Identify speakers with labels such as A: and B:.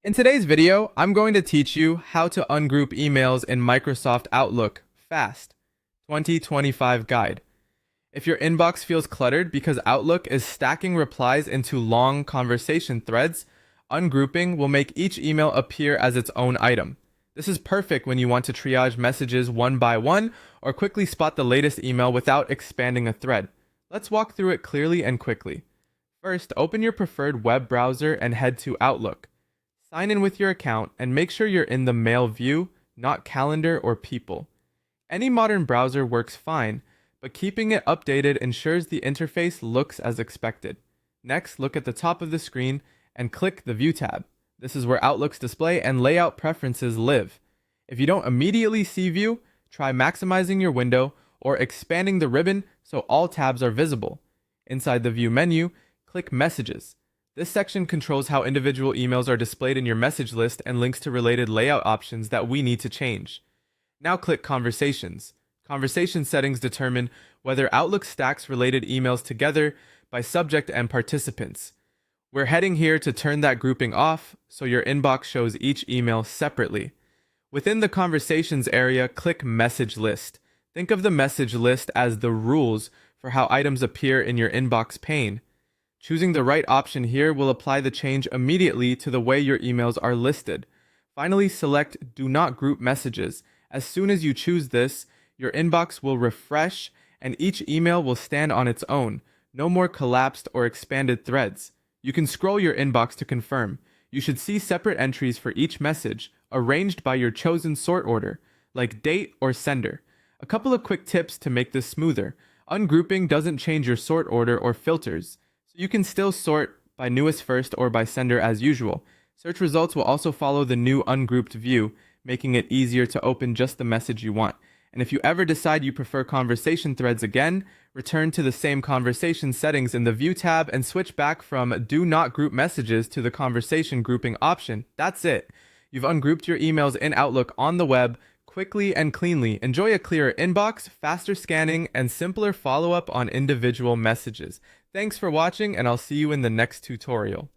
A: In today's video, I'm going to teach you how to ungroup emails in Microsoft Outlook fast. 2025 guide. If your inbox feels cluttered because Outlook is stacking replies into long conversation threads, ungrouping will make each email appear as its own item. This is perfect when you want to triage messages one by one or quickly spot the latest email without expanding a thread. Let's walk through it clearly and quickly. First, open your preferred web browser and head to Outlook. Sign in with your account and make sure you're in the Mail view, not Calendar or People. Any modern browser works fine, but keeping it updated ensures the interface looks as expected. Next, look at the top of the screen and click the View tab. This is where Outlook's display and layout preferences live. If you don't immediately see View, try maximizing your window or expanding the ribbon so all tabs are visible. Inside the View menu, click Messages. This section controls how individual emails are displayed in your message list and links to related layout options that we need to change. Now click Conversations. Conversation settings determine whether Outlook stacks related emails together by subject and participants. We're heading here to turn that grouping off so your inbox shows each email separately. Within the Conversations area, click Message List. Think of the message list as the rules for how items appear in your inbox pane. Choosing the right option here will apply the change immediately to the way your emails are listed. Finally, select Do Not Group Messages. As soon as you choose this, your inbox will refresh and each email will stand on its own. No more collapsed or expanded threads. You can scroll your inbox to confirm. You should see separate entries for each message, arranged by your chosen sort order, like date or sender. A couple of quick tips to make this smoother. Ungrouping doesn't change your sort order or filters. You can still sort by newest first or by sender as usual. Search results will also follow the new ungrouped view, making it easier to open just the message you want. And if you ever decide you prefer conversation threads again, return to the same conversation settings in the View tab and switch back from Do Not Group Messages to the Conversation Grouping option. That's it. You've ungrouped your emails in Outlook on the web, quickly and cleanly. Enjoy a clearer inbox, faster scanning, and simpler follow-up on individual messages. Thanks for watching, and I'll see you in the next tutorial.